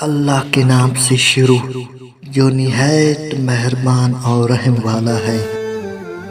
اللہ کے نام سے شروع جو نہایت مہربان اور رحم والا ہے۔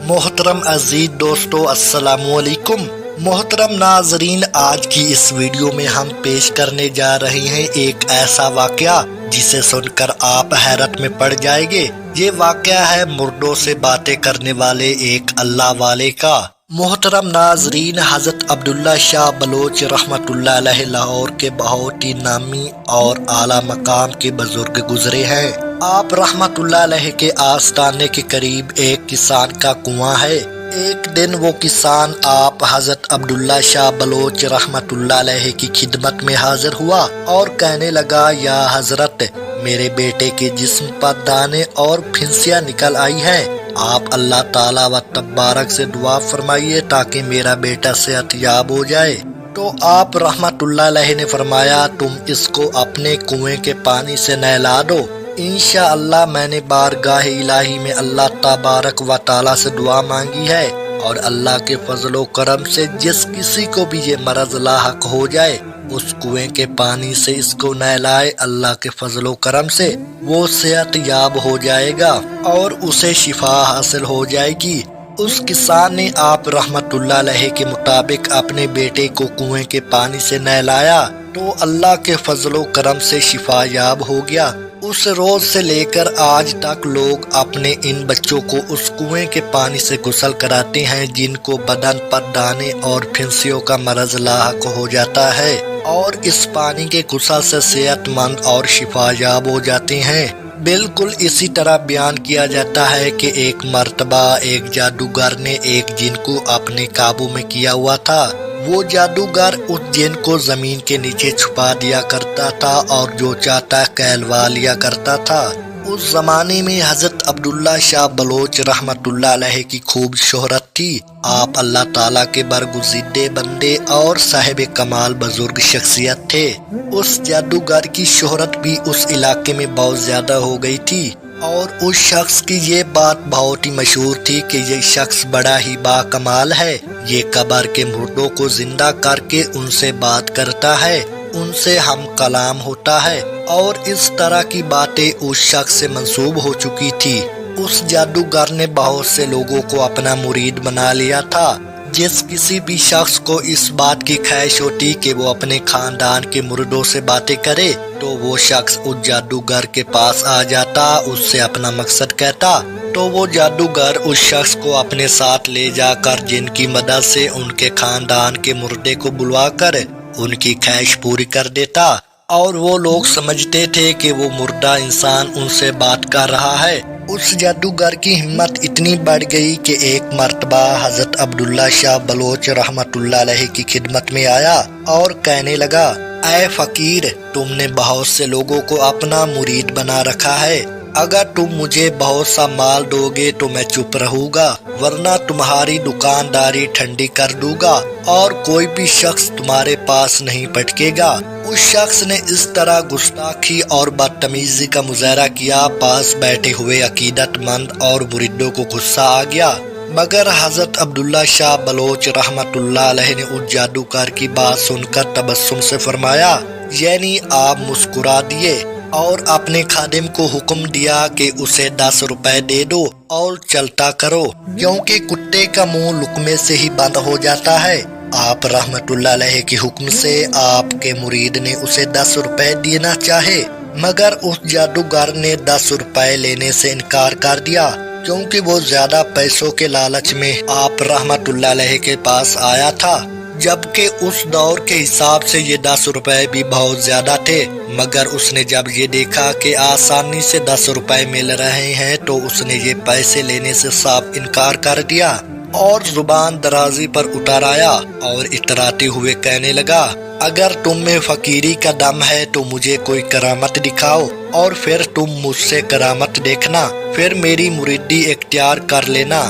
محترم عزیز دوستو، السلام علیکم۔ محترم ناظرین، آج کی اس ویڈیو میں ہم پیش کرنے جا رہے ہیں ایک ایسا واقعہ جسے سن کر آپ حیرت میں پڑ جائیں گے۔ یہ واقعہ ہے مردوں سے باتیں کرنے والے ایک اللہ والے کا۔ محترم ناظرین، حضرت عبداللہ شاہ بلوچ رحمۃ اللہ علیہ لاہور کے بہت ہی نامی اور اعلیٰ مقام کے بزرگ گزرے ہیں۔ آپ رحمۃ اللہ علیہ کے آستانے کے قریب ایک کسان کا کنواں ہے۔ ایک دن وہ کسان آپ حضرت عبداللہ شاہ بلوچ رحمۃ اللہ علیہ کی خدمت میں حاضر ہوا اور کہنے لگا، یا حضرت، میرے بیٹے کے جسم پر دانے اور پھنسیاں نکل آئی ہیں۔ آپ اللہ تعالیٰ و تبارک سے دعا فرمائیے تاکہ میرا بیٹا صحت یاب ہو جائے۔ تو آپ رحمت اللہ علیہ نے فرمایا، تم اس کو اپنے کنویں کے پانی سے نہلا دو۔ انشاءاللہ میں نے بارگاہ الہی میں اللہ تبارک و تعالیٰ سے دعا مانگی ہے، اور اللہ کے فضل و کرم سے جس کسی کو بھی یہ مرض لاحق ہو جائے اس کنویں کے پانی سے اس کو نہلائے، اللہ کے فضل و کرم سے وہ صحت یاب ہو جائے گا اور اسے شفا حاصل ہو جائے گی۔ اس کسان نے آپ رحمت اللہ علیہ کے مطابق اپنے بیٹے کو کنویں کے پانی سے نہلایا تو اللہ کے فضل و کرم سے شفا یاب ہو گیا۔ اس روز سے لے کر آج تک لوگ اپنے ان بچوں کو اس کنویں کے پانی سے غسل کراتے ہیں جن کو بدن پر دانے اور پھنسیوں کا مرض لاحق ہو جاتا ہے، اور اس پانی کے غسل سے صحت مند اور شفا یاب ہو جاتے ہیں۔ بالکل اسی طرح بیان کیا جاتا ہے کہ ایک مرتبہ ایک جادوگر نے ایک جن کو اپنے قابو میں کیا ہوا تھا۔ وہ جادوگر اس جن کو زمین کے نیچے چھپا دیا کرتا تھا اور جو چاہتا کہلوا لیا کرتا تھا۔ اس زمانے میں حضرت عبداللہ شاہ بلوچ رحمۃ اللہ علیہ کی خوب شہرت تھی۔ آپ اللہ تعالیٰ کے برگزیدہ بندے اور صاحب کمال بزرگ شخصیت تھے۔ اس جادوگر کی شہرت بھی اس علاقے میں بہت زیادہ ہو گئی تھی، اور اس شخص کی یہ بات بہت ہی مشہور تھی کہ یہ شخص بڑا ہی با کمال ہے۔ یہ قبر کے مردوں کو زندہ کر کے ان سے بات کرتا ہے، ان سے ہم کلام ہوتا ہے، اور اس طرح کی باتیں اس شخص سے منسوب ہو چکی تھی۔ اس جادوگر نے بہت سے لوگوں کو اپنا مرید بنا لیا تھا۔ جس کسی بھی شخص کو اس بات کی خواہش ہوتی کہ وہ اپنے خاندان کے مردوں سے باتیں کرے تو وہ شخص اس جادوگر کے پاس آ جاتا، اس سے اپنا مقصد کہتا، تو وہ جادوگر اس شخص کو اپنے ساتھ لے جا کر جن کی مدد سے ان کے خاندان کے مردے کو بلوا کر ان کی خواہش پوری کر دیتا، اور وہ لوگ سمجھتے تھے کہ وہ مردہ انسان ان سے بات کر رہا ہے۔ اس جادوگر کی ہمت اتنی بڑھ گئی کہ ایک مرتبہ حضرت عبداللہ شاہ بلوچ رحمۃ اللہ علیہ کی خدمت میں آیا اور کہنے لگا، اے فقیر، تم نے بہت سے لوگوں کو اپنا مرید بنا رکھا ہے۔ اگر تم مجھے بہت سا مال دو گے تو میں چپ رہوں گا، ورنہ تمہاری دکانداری ٹھنڈی کر دوں گا اور کوئی بھی شخص تمہارے پاس نہیں پٹکے گا۔ اس شخص نے اس طرح گستاخی اور بدتمیزی کا مظاہرہ کیا، پاس بیٹھے ہوئے عقیدت مند اور مریدوں کو غصہ آ گیا، مگر حضرت عبداللہ شاہ بلوچ رحمۃ اللہ علیہ نے اس جادوگر کی بات سن کر تبسم سے فرمایا، یعنی آپ مسکرا دیے اور اپنے خادم کو حکم دیا کہ اسے 10 روپے دے دو اور چلتا کرو، کیونکہ کتے کا منہ لقمے سے ہی بند ہو جاتا ہے۔ آپ رحمت اللہ علیہ کے حکم سے آپ کے مرید نے اسے 10 روپے دینا چاہے، مگر اس جادوگر نے 10 روپے لینے سے انکار کر دیا، کیونکہ وہ زیادہ پیسوں کے لالچ میں آپ رحمت اللہ علیہ کے پاس آیا تھا، جبکہ اس دور کے حساب سے یہ 10 روپے بھی بہت زیادہ تھے۔ مگر اس نے جب یہ دیکھا کہ آسانی سے 10 روپے مل رہے ہیں تو اس نے یہ پیسے لینے سے صاف انکار کر دیا اور زبان درازی پر اتر آیا اور اتراتے ہوئے کہنے لگا، اگر تم میں فقیری کا دم ہے تو مجھے کوئی کرامت دکھاؤ، اور پھر تم مجھ سے کرامت دیکھنا، پھر میری مریدی اختیار کر لینا۔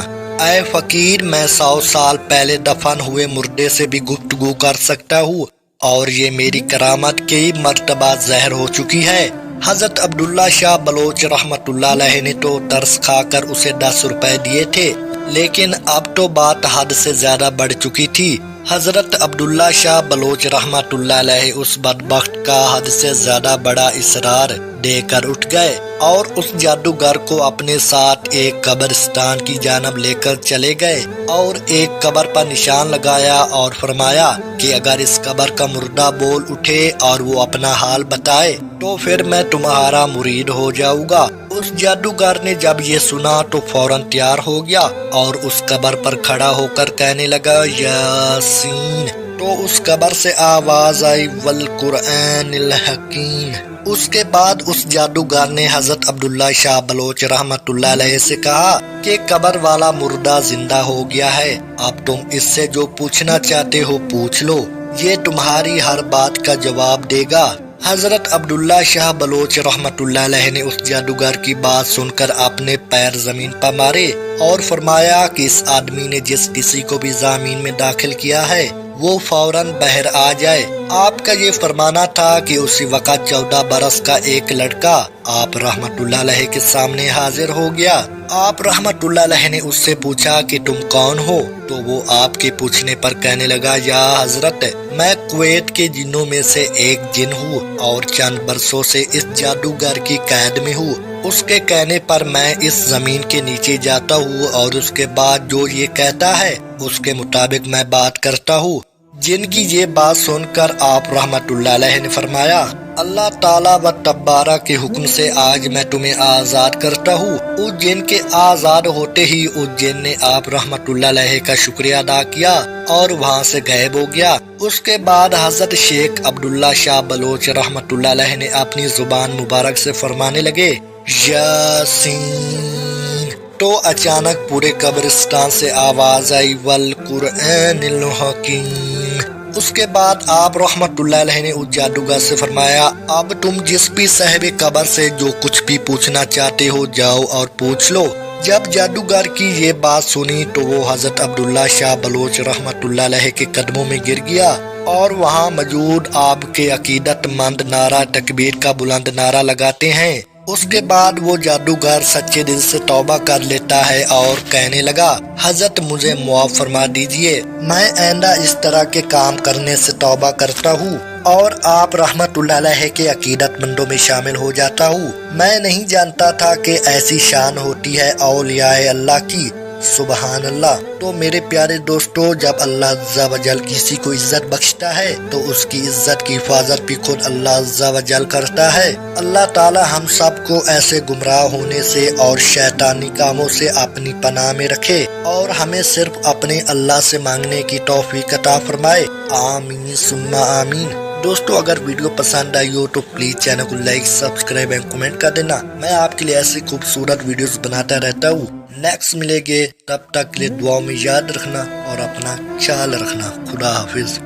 اے فقیر، میں 100 سال پہلے دفن ہوئے مردے سے بھی گفتگو کر سکتا ہوں، اور یہ میری کرامت کئی مرتبہ ظاہر ہو چکی ہے۔ حضرت عبداللہ شاہ بلوچ رحمۃ اللہ علیہ نے تو ترس کھا کر اسے 10 روپے دیے تھے، لیکن اب تو بات حد سے زیادہ بڑھ چکی تھی۔ حضرت عبداللہ شاہ بلوچ رحمۃ اللہ علیہ اس بدبخت کا حد سے زیادہ بڑا اصرار دے کر اٹھ گئے اور اس جادوگر کو اپنے ساتھ ایک قبرستان کی جانب لے کر چلے گئے اور ایک قبر پر نشان لگایا اور فرمایا کہ اگر اس قبر کا مردہ بول اٹھے اور وہ اپنا حال بتائے تو پھر میں تمہارا مرید ہو جاؤں گا۔ اس جادوگر نے جب یہ سنا تو فوراً تیار ہو گیا اور اس قبر پر کھڑا ہو کر کہنے لگا یاسین، تو اس قبر سے آواز آئی والقرآن الحکیم۔ اس کے بعد اس جادوگر نے حضرت عبداللہ شاہ بلوچ رحمۃ اللہ علیہ سے کہا کہ قبر والا مردہ زندہ ہو گیا ہے، اب تم اس سے جو پوچھنا چاہتے ہو پوچھ لو، یہ تمہاری ہر بات کا جواب دے گا۔ حضرت عبداللہ شاہ بلوچ رحمۃ اللہ علیہ نے اس جادوگر کی بات سن کر اپنے پیر زمین پر مارے اور فرمایا کہ اس آدمی نے جس کسی کو بھی زمین میں داخل کیا ہے وہ فوراً باہر آ جائے۔ آپ کا یہ فرمانا تھا کہ اسی وقت 14 برس کا ایک لڑکا آپ رحمت اللہ علیہ کے سامنے حاضر ہو گیا۔ آپ رحمت اللہ علیہ نے اس سے پوچھا کہ تم کون ہو؟ تو وہ آپ کے پوچھنے پر کہنے لگا یا حضرت، میں کویت کے جنوں میں سے ایک جن ہوں اور چند برسوں سے اس جادوگر کی قید میں ہوں۔ اس کے کہنے پر میں اس زمین کے نیچے جاتا ہوں اور اس کے بعد جو یہ کہتا ہے اس کے مطابق میں بات کرتا ہوں۔ جن کی یہ بات سن کر آپ رحمت اللہ علیہ نے فرمایا اللہ تعالیٰ و تبارہ کے حکم سے آج میں تمہیں آزاد کرتا ہوں۔ اس جن کے آزاد ہوتے ہی اس جن نے آپ رحمت اللہ علیہ کا شکریہ ادا کیا اور وہاں سے غائب ہو گیا۔ اس کے بعد حضرت شیخ عبداللہ شاہ بلوچ رحمت اللہ علیہ نے اپنی زبان مبارک سے فرمانے لگے یاسین، تو اچانک پورے قبرستان سے آواز آئی والقرآن الحکیم۔ اس کے بعد آپ رحمت اللہ علیہ نے اس جادوگر سے فرمایا اب تم جس بھی صاحب قبر سے جو کچھ بھی پوچھنا چاہتے ہو جاؤ اور پوچھ لو۔ جب جادوگر کی یہ بات سنی تو وہ حضرت عبداللہ شاہ بلوچ رحمت اللہ علیہ کے قدموں میں گر گیا اور وہاں موجود آپ کے عقیدت مند نعرہ تکبیر کا بلند نعرہ لگاتے ہیں۔ اس کے بعد وہ جادوگر سچے دل سے توبہ کر لیتا ہے اور کہنے لگا حضرت مجھے معاف فرما دیجئے، میں آئندہ اس طرح کے کام کرنے سے توبہ کرتا ہوں اور آپ رحمت اللہ علیہ کے عقیدت مندوں میں شامل ہو جاتا ہوں۔ میں نہیں جانتا تھا کہ ایسی شان ہوتی ہے اولیاء اللہ کی، سبحان اللہ۔ تو میرے پیارے دوستو، جب اللہ عز و جل کسی کو عزت بخشتا ہے تو اس کی عزت کی حفاظت بھی خود اللہ عز و جل کرتا ہے۔ اللہ تعالی ہم سب کو ایسے گمراہ ہونے سے اور شیطانی کاموں سے اپنی پناہ میں رکھے اور ہمیں صرف اپنے اللہ سے مانگنے کی توفیق عطا فرمائے، آمین ثم آمین۔ دوستو، اگر ویڈیو پسند آئی ہو تو پلیز چینل کو لائک، سبسکرائب اور کمنٹ کر دینا۔ میں آپ کے لیے ایسی خوبصورت ویڈیوز بناتا رہتا ہوں۔ نیکسٹ ملے گے، تب تک کے لیے دعا میں یاد رکھنا اور اپنا خیال رکھنا۔ خدا حافظ۔